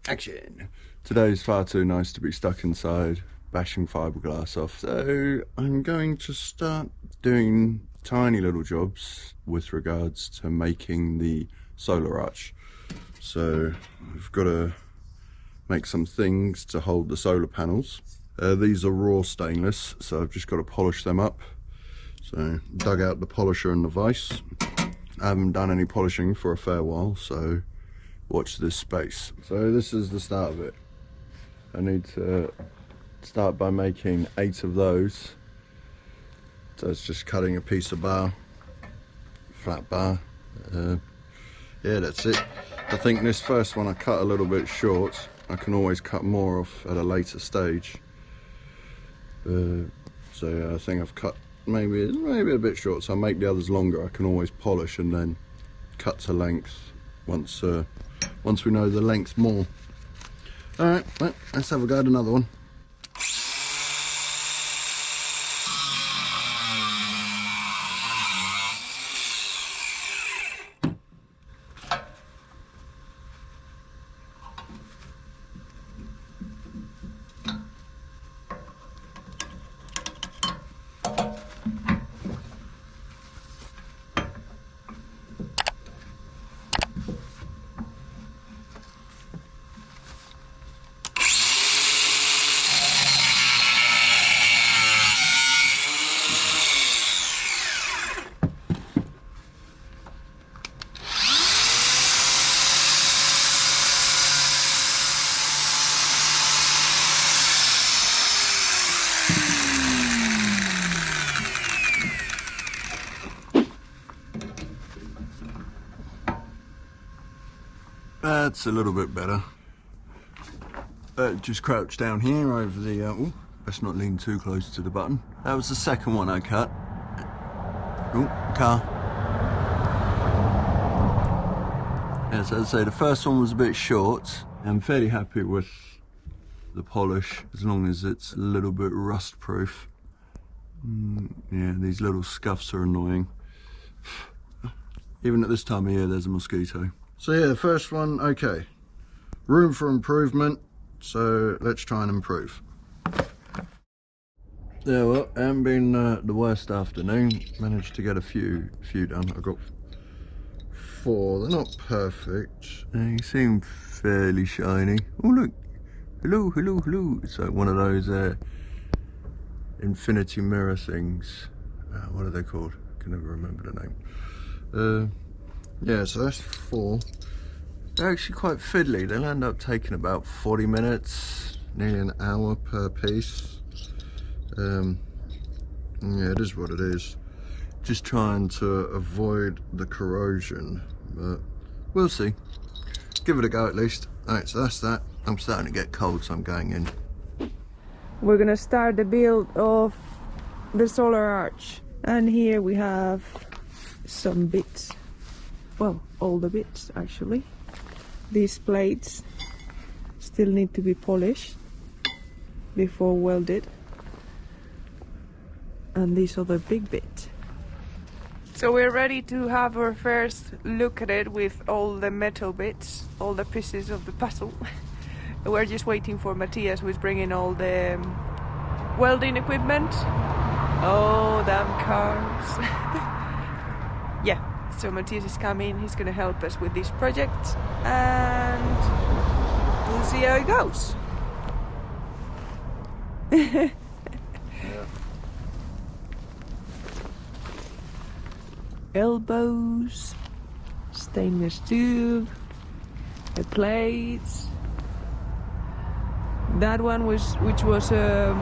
Action! Today's far too nice to be stuck inside, bashing fiberglass off, so I'm going to start doing tiny little jobs with regards to making the solar arch. So I've got to make some things to hold the solar panels. These are raw stainless, so I've just got to polish them up. So dug out the polisher and the vise. I haven't done any polishing for a fair while, so watch this space. So this is the start of it. I need to start by making 8 of those. So it's just cutting a piece of bar, flat bar. Yeah, that's it. I think this first one I cut a little bit short. I can always cut more off at a later stage. So yeah, I think I've cut maybe a bit short, so I'll make the others longer. I can always polish and then cut to length once we know the length more. Alright, well, let's have a go at another one. That's a little bit better. Just crouch down here over the, oh, let's not lean too close to the button. That was the second one I cut. Oh, car. Yes, as I say, the first one was a bit short. I'm fairly happy with the polish, as long as it's a little bit rust proof. Yeah, these little scuffs are annoying. Even at this time of year, there's a mosquito. So yeah, the first one, okay. Room for improvement, so let's try and improve. Yeah, well, it hasn't been the worst afternoon. Managed to get a few done. I've got 4. They're not perfect. They seem fairly shiny. Oh look, hello, hello, hello. It's like one of those infinity mirror things. What are they called? I can never remember the name. Yeah, so that's 4. They're actually quite fiddly. They'll end up taking about 40 minutes, nearly an hour per piece. Yeah, it is what it is. Just trying to avoid the corrosion, but we'll see. Give it a go at least. Alright, so that's that. I'm starting to get cold, so I'm going in. We're gonna start the build of the solar arch, and here we have some bits. Well, all the bits actually. These plates still need to be polished before welded, and these are the big bits. So we're ready to have our first look at it with all the metal bits, all the pieces of the puzzle. We're just waiting for Matthias, who is bringing all the welding equipment. Oh, damn cars. Yeah. So Matthias is coming, he's going to help us with this project, and we'll see how it goes. Yeah. Elbows, stainless tube, the plates. That one which was a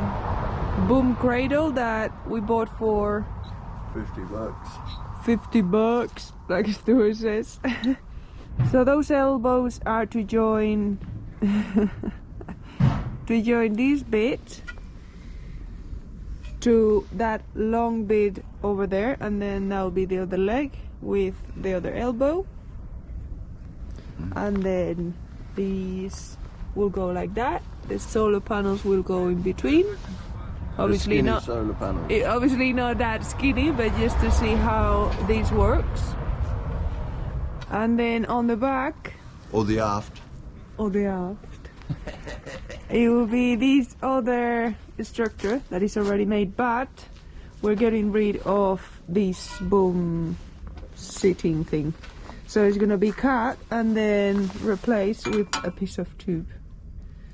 boom cradle that we bought for 50 bucks. 50 bucks, like Stuart says. So those elbows are to join this bit to that long bit over there, and then that'll be the other leg with the other elbow, and then these will go like that. The solar panels will go in between. Obviously not solar panels. Obviously not that skinny, but just to see how this works. And then on the back, or the aft. or the aft. It will be this other structure that is already made, but we're getting rid of this boom sitting thing. So it's gonna be cut and then replaced with a piece of tube.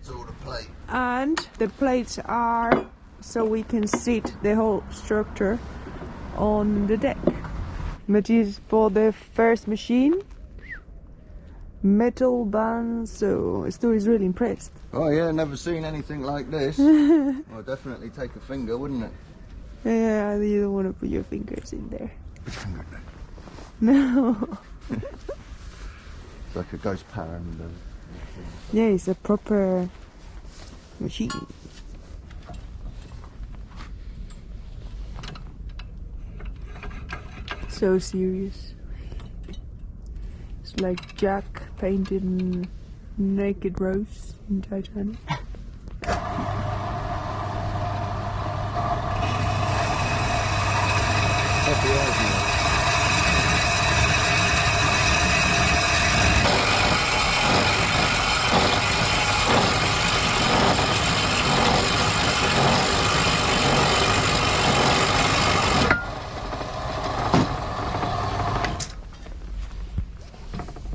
It's all the plate. And the plates are so we can sit the whole structure on the deck. Matthias for the first machine. Metal band, so Stuart is really impressed. Oh yeah, never seen anything like this. Well, definitely take a finger, wouldn't it? Yeah, you don't want to put your fingers in there. Which finger? No. It's like a ghost power. Yeah, it's a proper machine. So serious. It's like Jack painted naked Rose in Titanic.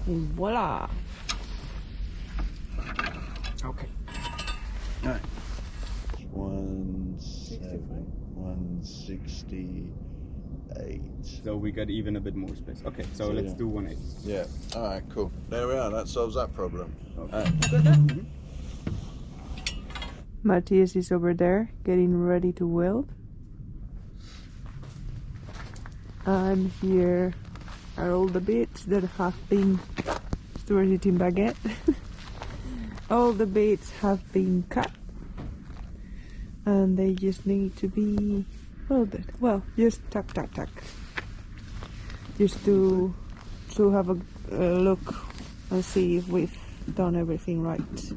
And voila! Okay. No. 168. So we got even a bit more space. Okay, so let's yeah. do 1/8. Yeah. All right. Cool. There we are. That solves that problem. Okay. Matthias is over there getting ready to weld. And here are all the bits that have been Stuart eating baguette. All the bits have been cut and they just need to be welded. Well, just tuck. Just to have a look and see if we've done everything right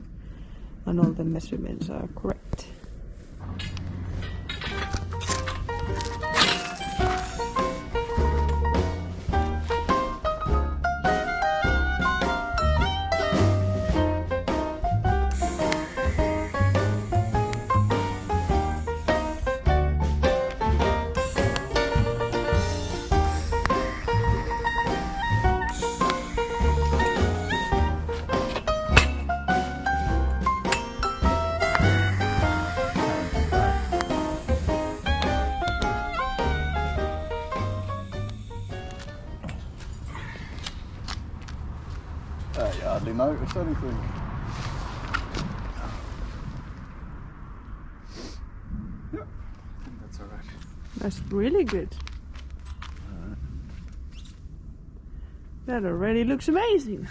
and all the measurements are correct. You hardly notice anything. Yeah, I think that's alright. That's really good. That already looks amazing.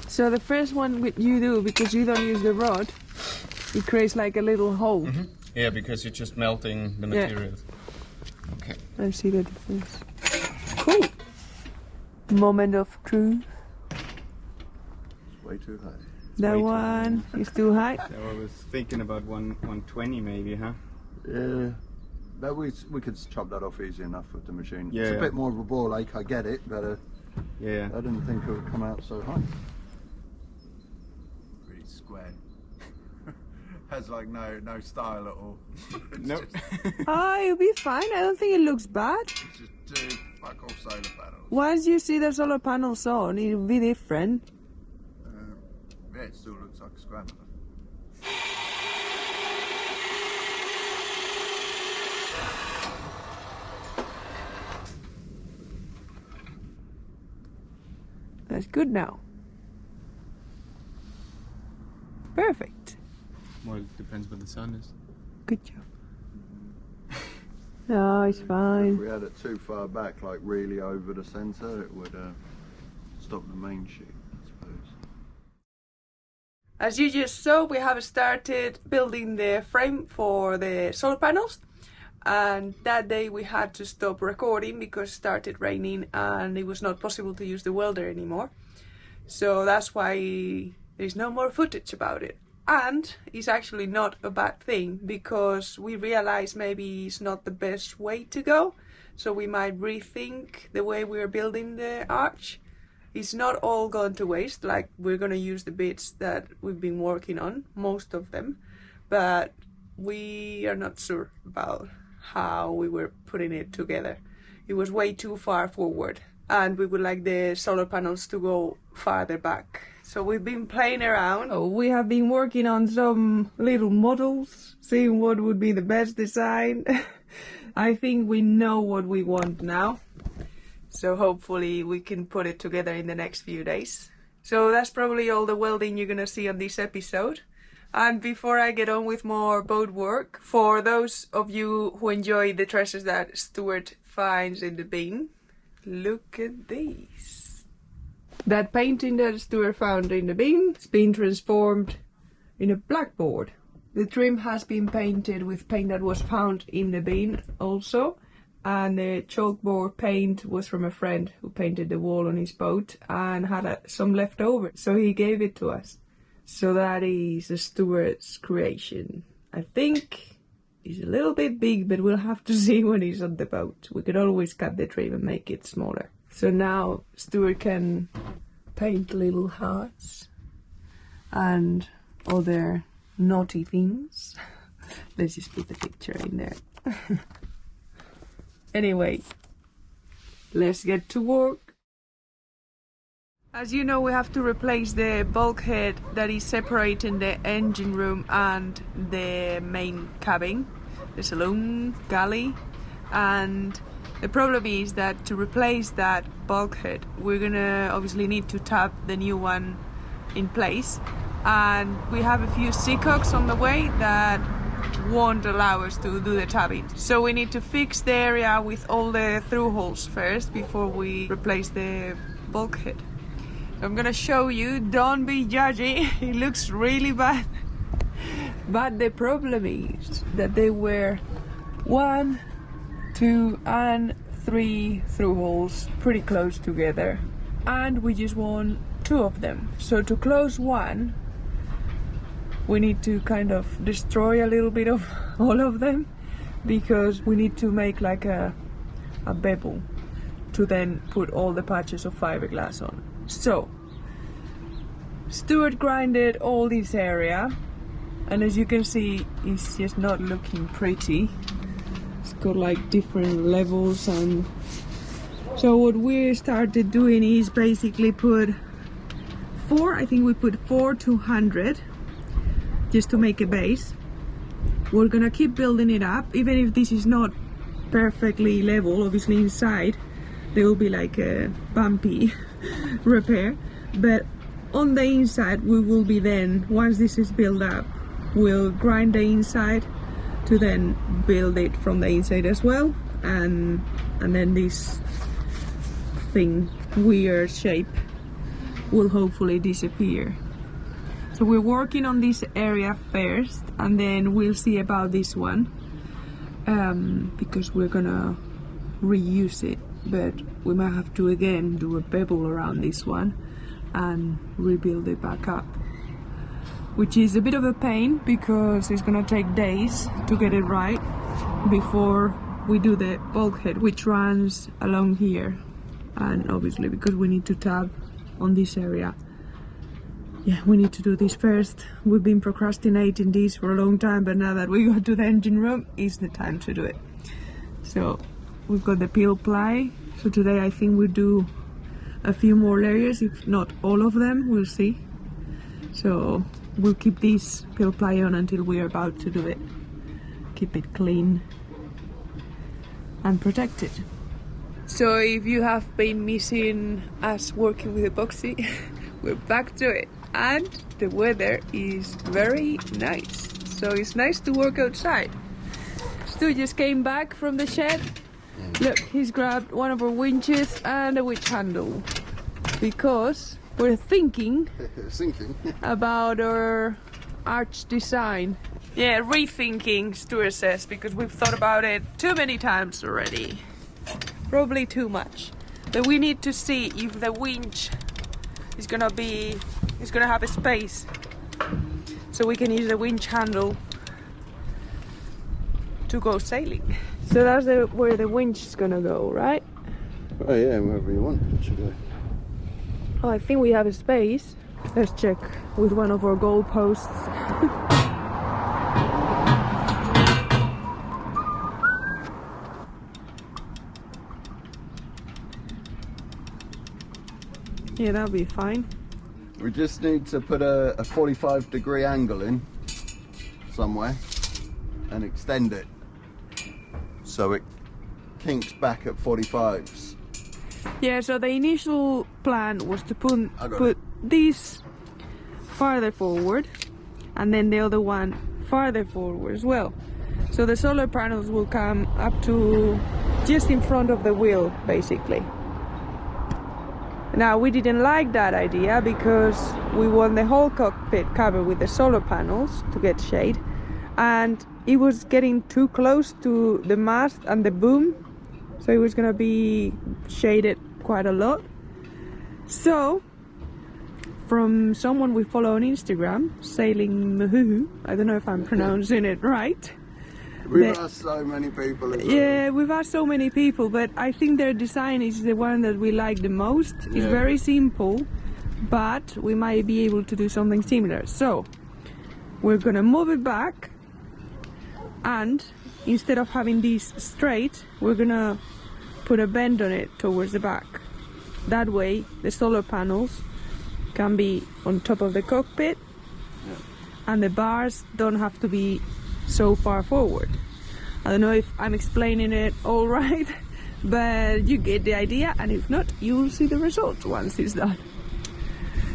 So the first one you do, because you don't use the rod, it creates like a little hole. Mm-hmm. Yeah, because you're just melting the materials. Okay. I see the difference. Cool. Moment of truth. Way too high. That way too one is too high. So I was thinking about 120 maybe, huh? Yeah. That we could chop that off easy enough with the machine. Yeah, It's a yeah. bit more of a ball ache, I get it, but Yeah. I didn't think it would come out so high. Really square. Has like no style at all. Nope. Oh, it'll be fine. I don't think it looks bad. It's just two fuck off solar panels. Once you see the solar panels on, it'll be different. Yeah, it still looks like a scramble. That's good now. Perfect. Well, it depends where the sun is. Good job. No, it's fine. If we had it too far back, like really over the centre, it would stop the main shoot, I suppose. As you just saw, we have started building the frame for the solar panels, and that day we had to stop recording because it started raining and it was not possible to use the welder anymore. So that's why there's no more footage about it. And it's actually not a bad thing, because we realized maybe it's not the best way to go, so we might rethink the way we're building the arch. It's not all gone to waste, like we're gonna use the bits that we've been working on, most of them, but we are not sure about how we were putting it together. It was way too far forward, and we would like the solar panels to go farther back. So we've been playing around. Oh, we have been working on some little models, seeing what would be the best design. I think we know what we want now. So hopefully we can put it together in the next few days. So that's probably all the welding you're gonna see on this episode. And before I get on with more boat work, for those of you who enjoy the treasures that Stuart finds in the bin, look at these. That painting that Stuart found in the bin has been transformed in a blackboard. The trim has been painted with paint that was found in the bin also, and the chalkboard paint was from a friend who painted the wall on his boat and had some left over, so he gave it to us. So that is Stuart's creation. I think it's a little bit big, but we'll have to see when he's on the boat. We could always cut the trim and make it smaller. So now Stuart can paint little hearts and other naughty things. Let's just put the picture in there. Anyway, let's get to work. As you know, we have to replace the bulkhead that is separating the engine room and the main cabin, the saloon, galley, and the problem is that to replace that bulkhead, we're gonna obviously need to tap the new one in place, and we have a few seacocks on the way that won't allow us to do the tabbing. So we need to fix the area with all the through holes first before we replace the bulkhead. So I'm gonna show you, don't be judgy, it looks really bad. But the problem is that there were 1, 2 and 3 through holes pretty close together, and we just want 2 of them. So to close one, we need to kind of destroy a little bit of all of them, because we need to make like a bevel to then put all the patches of fiberglass on. So Stuart grinded all this area, and as you can see, it's just not looking pretty. It's got like different levels, and so what we started doing is basically put 4, I think we put 4 200 just to make a base. We're gonna keep building it up, even if this is not perfectly level. Obviously inside there will be like a bumpy repair, but on the inside we will be then, once this is built up, we'll grind the inside to then build it from the inside as well, and then this thing, weird shape, will hopefully disappear. So we're working on this area first, and then we'll see about this one, because we're gonna reuse it, but we might have to again do a bevel around this one and rebuild it back up, which is a bit of a pain because it's gonna take days to get it right before we do the bulkhead, which runs along here, and obviously because we need to tab on this area, yeah, we need to do this first. We've been procrastinating this for a long time, but now that we go to the engine room, it's the time to do it. So we've got the peel ply, so today I think we'll do a few more layers, if not all of them, we'll see. So we'll keep this peel ply on until we're about to do it. Keep it clean and protected. So if you have been missing us working with epoxy, we're back to it. And the weather is very nice. So it's nice to work outside. Stu just came back from the shed. Look, he's grabbed one of our winches and a winch handle. Because we're thinking about our arch design. Yeah, rethinking, Stuart says, because we've thought about it too many times already. Probably too much. But we need to see if the winch is gonna have a space. So we can use the winch handle to go sailing. So that's where the winch is gonna go, right? Oh yeah, wherever you want it to go. Oh, I think we have a space. Let's check with one of our goalposts. Yeah, that'll be fine. We just need to put a 45-degree angle in somewhere and extend it so it kinks back at 45s. Yeah, so the initial plan was to put this farther forward and then the other one farther forward as well. So the solar panels will come up to just in front of the wheel, basically. Now, we didn't like that idea because we want the whole cockpit covered with the solar panels to get shade, and it was getting too close to the mast and the boom, so it was gonna be shaded quite a lot. So, from someone we follow on Instagram, Sailing, I don't know if I'm pronouncing it right. We've asked so many people as well. Yeah, we've asked so many people, but I think their design is the one that we like the most. It's very simple, but we might be able to do something similar. So, we're gonna move it back, and instead of having this straight, we're gonna put a bend on it towards the back. That way, the solar panels can be on top of the cockpit, and the bars don't have to be so far forward. I don't know if I'm explaining it all right, but you get the idea, and if not, you'll see the result once it's done.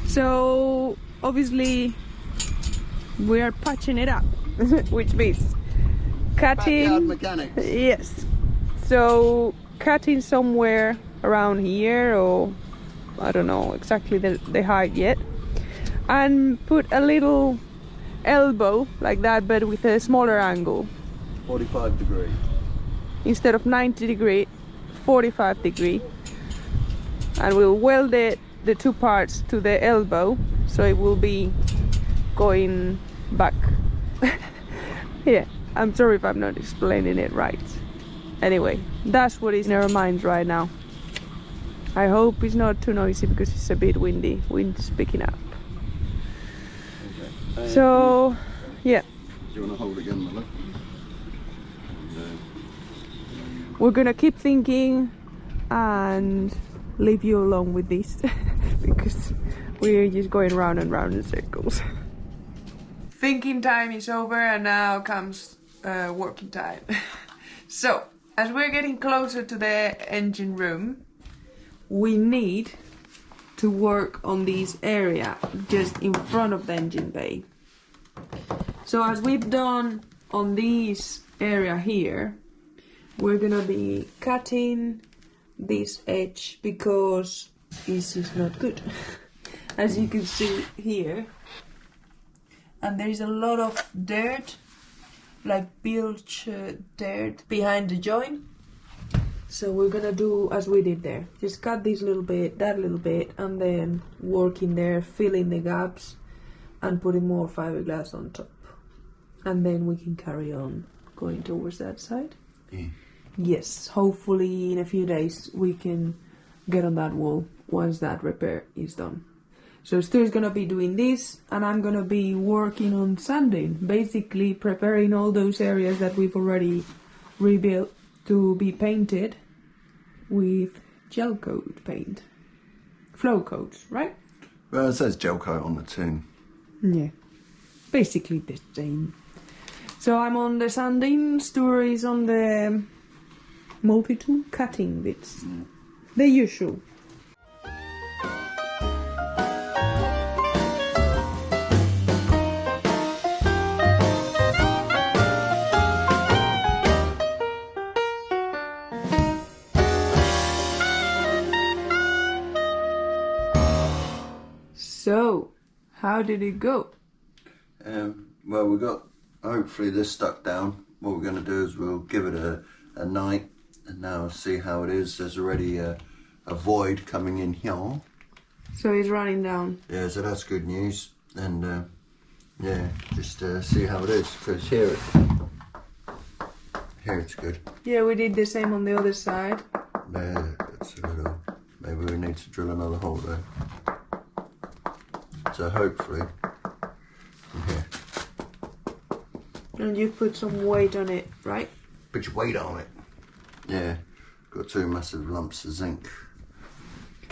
So obviously we are patching it up, which means cutting. Backyard mechanics. Yes. So cutting somewhere around here, or I don't know exactly the height yet, and put a little elbow like that, but with a smaller angle. 45 degree. Instead of 90 degree, 45 degree. And we'll weld the two parts to the elbow, so it will be going back. Yeah, I'm sorry if I'm not explaining it right. Anyway, that's what is in our minds right now. I hope it's not too noisy because it's a bit windy. Wind's picking up. So, yeah. Do you want to hold again, my love? We're gonna keep thinking and leave you along with this because we're just going round and round in circles. Thinking time is over, and now comes working time. So, as we're getting closer to the engine room, we need to work on this area just in front of the engine bay. So as we've done on this area here, we're gonna be cutting this edge because this is not good, as you can see here. And there is a lot of dirt, like bilge dirt behind the joint. So we're gonna do as we did there. Just cut this little bit, that little bit, and then work in there, fill in the gaps, and putting more fiberglass on top. And then we can carry on going towards that side. Yeah. Yes, hopefully in a few days we can get on that wall once that repair is done. So Stuart's gonna be doing this, and I'm gonna be working on sanding, basically preparing all those areas that we've already rebuilt to be painted with gel coat paint. Flow coats, right? Well, it says gel coat on the tin. Yeah, basically the same. So I'm on the sanding, Stuart is on the multi-tool cutting bits. The usual. So, how did it go? Well, we got hopefully this stuck down. What we're going to do is we'll give it a night and now see how it is. There's already a void coming in here. So it's running down. Yeah, so that's good news. And yeah, just see how it is, because here it's good. Yeah, we did the same on the other side. Yeah, it's a little. Maybe we need to drill another hole there. So hopefully, from here. And you put some weight on it, right? Put your weight on it. Yeah, got 2 massive lumps of zinc.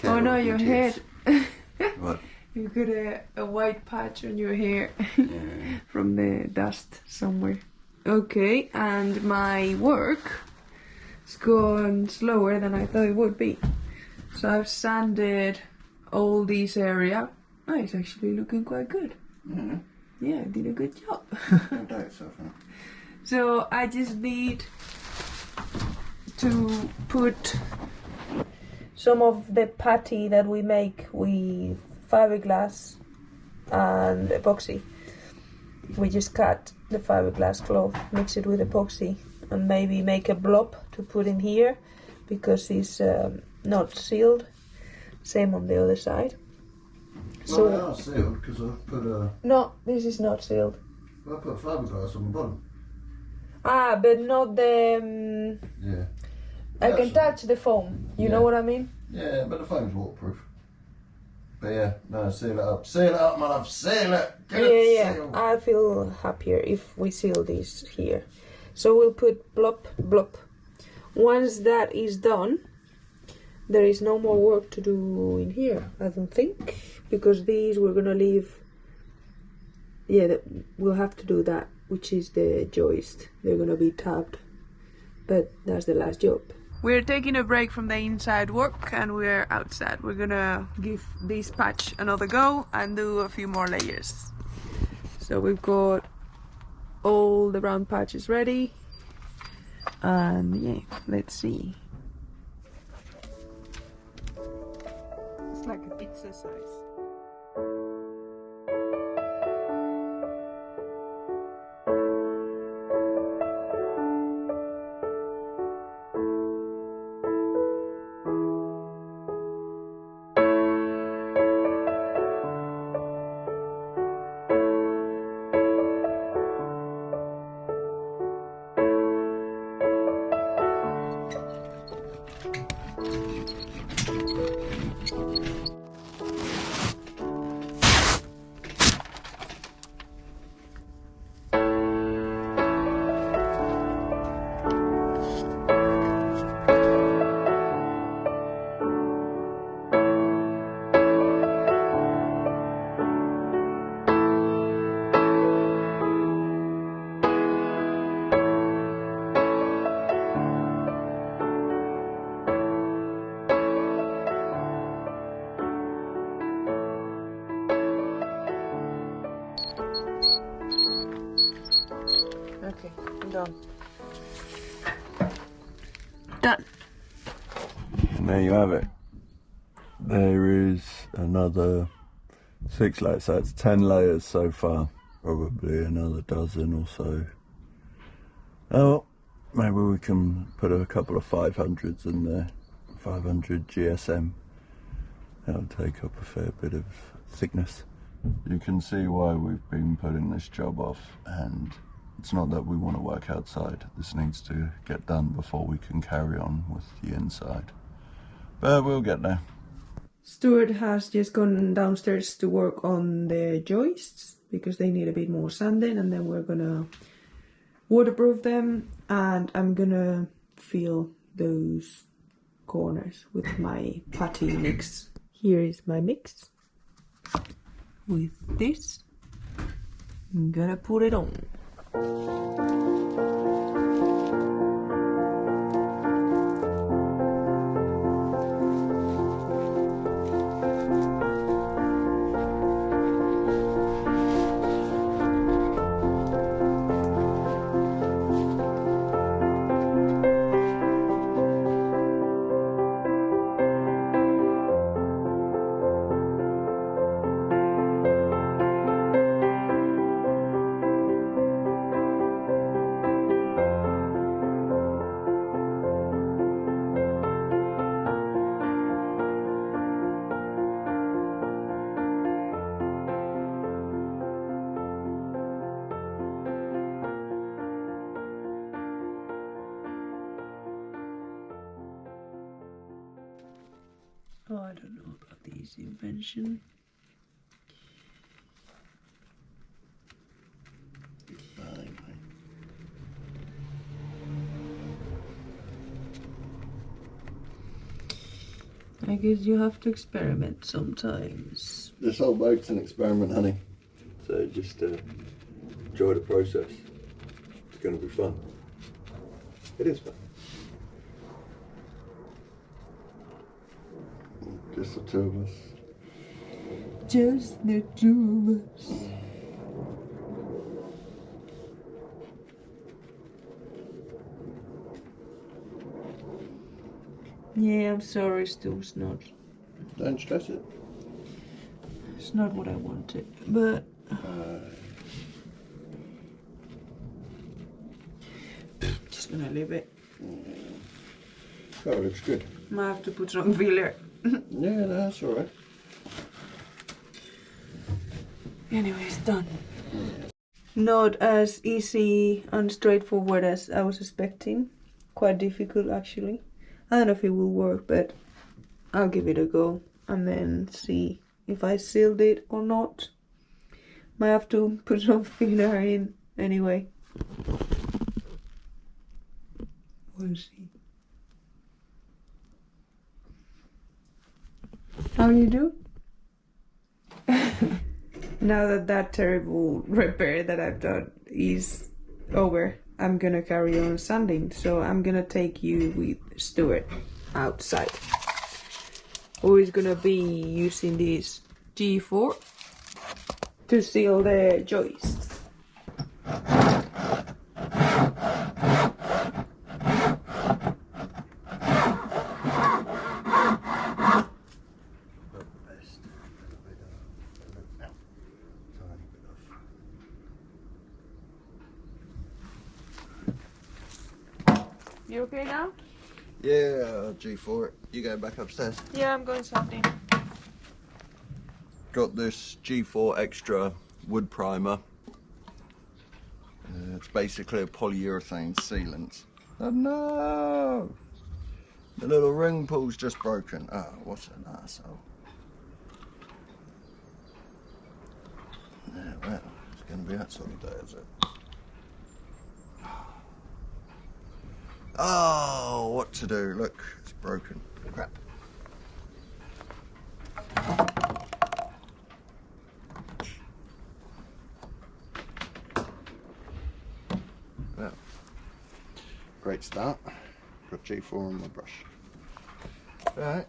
Oh no, your head. What? You got a white patch on your hair. Yeah. From the dust somewhere. Okay, and my work has gone slower than I thought it would be. So I've sanded all this area. Oh, it's actually looking quite good. Mm-hmm. Yeah, I did a good job. No doubt so far. So I just need to put some of the patty that we make with fiberglass and epoxy. We just cut the fiberglass cloth, mix it with epoxy, and maybe make a blob to put in here because it's not sealed. Same on the other side. Well, they are sealed because I've put a. No, this is not sealed. I put fiberglass on the bottom. Ah, but not the. Yeah. I can touch the foam. You know what I mean? Yeah, but the foam's waterproof. But yeah, no, seal it up. Seal it up, my love. Seal it. Get it sealed. I feel happier if we seal this here. So we'll put blop, blop. Once that is done, there is no more work to do in here, I don't think. Because these we're gonna leave. Yeah, we'll have to do that, which is the joist. They're gonna be tabbed. But that's the last job. We're taking a break from the inside work and we're outside. We're gonna give this patch another go and do a few more layers. So we've got all the round patches ready. And yeah, let's see. It's like a pizza size. Okay, I'm done. Done. And there you have it. There is another 6 layers, so it's 10 layers so far. Probably another dozen or so. Oh, maybe we can put a couple of 500s in there. 500 GSM. That'll take up a fair bit of thickness. You can see why we've been putting this job off, and it's not that we want to work outside. This needs to get done before we can carry on with the inside. But we'll get there. Stuart has just gone downstairs to work on the joists because they need a bit more sanding, and then we're gonna waterproof them, and I'm gonna fill those corners with my patty mix. Here is my mix with this. I'm gonna put it on. invention. I guess you have to experiment sometimes. This whole boat's an experiment, honey. So just enjoy the process. It's going to be fun. It is fun. Just the two of us. Just the two of us. Yeah, I'm sorry, Stu, it's not. Don't stress it. It's not what I wanted, but just gonna leave it. Oh, it looks good. Might have to put some filler. Yeah, that's alright. Anyway, it's done. Not as easy and straightforward as I was expecting. Quite difficult, actually. I don't know if it will work, but I'll give it a go and then see if I sealed it or not. Might have to put some filler in anyway. We'll see. How do you do? Now that that terrible repair that I've done is over, I'm gonna carry on sanding. So I'm gonna take you with Stuart outside. We're gonna be using this G4 to seal the joists. You okay now? Yeah, G4. You go back upstairs. Yeah, I'm going sanding. Got this G4 Extra wood primer. It's basically a polyurethane sealant. Oh no! The little ring pull's just broken. Oh, what an asshole. Yeah, well, it's going to be that sort of day, is it? Oh, what to do? Look, it's broken. Crap. Well, great start. Got G4 on my brush. Alright.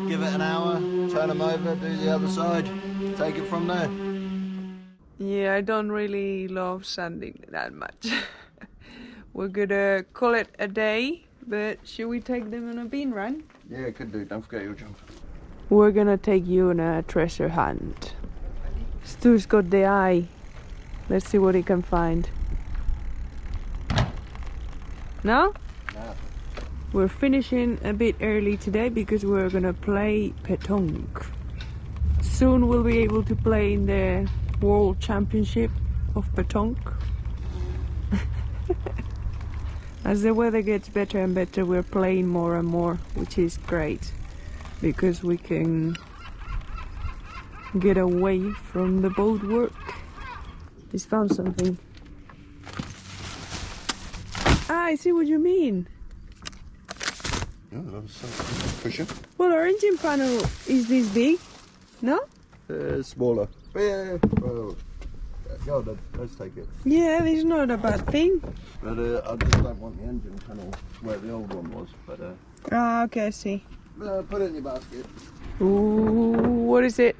Give it an hour, turn them over, do the other side, take it from there. Yeah, I don't really love sanding that much. We're gonna call it a day, but should we take them on a bean run? Yeah, could do. Don't forget your jumper. We're gonna take you on a treasure hunt. Stu's got the eye. Let's see what he can find. No? No. We're finishing a bit early today because we're gonna play petanque. Soon we'll be able to play in the World Championship of petanque. As the weather gets better and better, we're playing more and more, which is great because we can get away from the boat work. He's found something. Ah, I see what you mean. Oh, that was something. Cushion? Well, our engine panel is this big, no? Smaller. But yeah, well, Go on then, let's take it. Yeah, this is not a bad thing. But I just don't want the engine tunnel where the old one was. But Ah, okay, I see. put it in your basket. Ooh, what is it?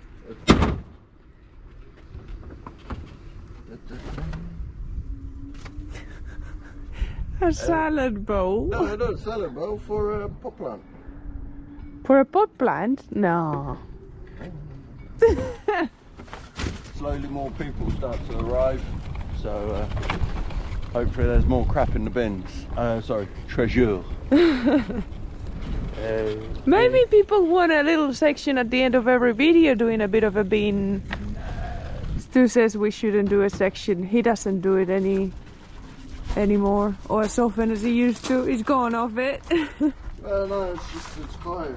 A salad bowl. No, not a salad bowl, for a pot plant. For a pot plant? No. Slowly more people start to arrive, so hopefully there's more crap in the bins. Sorry, treasure. Maybe people want a little section at the end of every video doing a bit of a bin. Stu says we shouldn't do a section. He doesn't do it anymore, or as often as he used to. He's gone off it. Well, no, it's quiet.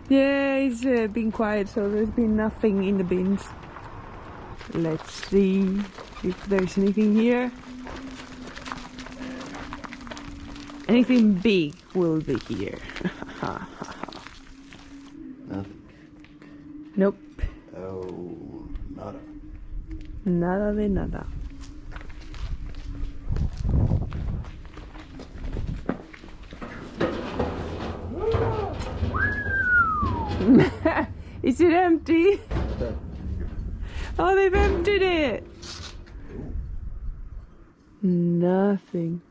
Yeah, he's been quiet, so there's been nothing in the bins. Let's see if there's anything here. Anything big will be here. Nothing. Nope. Oh, nada. Nada de nada. Is it empty? Oh, they've emptied it. Nothing.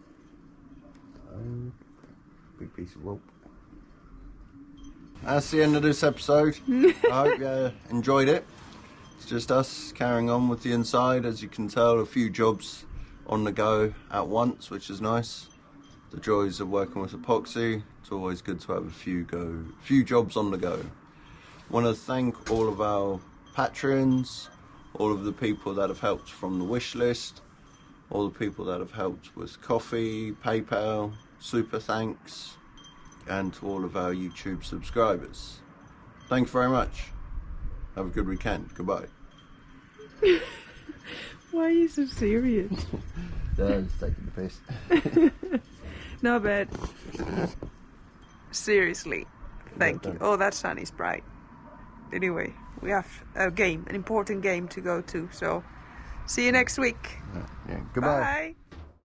Big piece of rope. That's the end of this episode. I hope you enjoyed it. It's just us carrying on with the inside. As you can tell, a few jobs on the go at once, which is nice. The joys of working with epoxy. It's always good to have a few jobs on the go. I want to thank all of our patrons, all of the people that have helped from the wish list, all the people that have helped with coffee, PayPal, super thanks, and to all of our YouTube subscribers. Thanks very much. Have a good weekend. Goodbye. Why are you so serious? It's taking the piss. No, but seriously, thank you. Oh, that sun is bright. Anyway, we have a game, an important game to go to, so see you next week. Yeah, goodbye. Bye.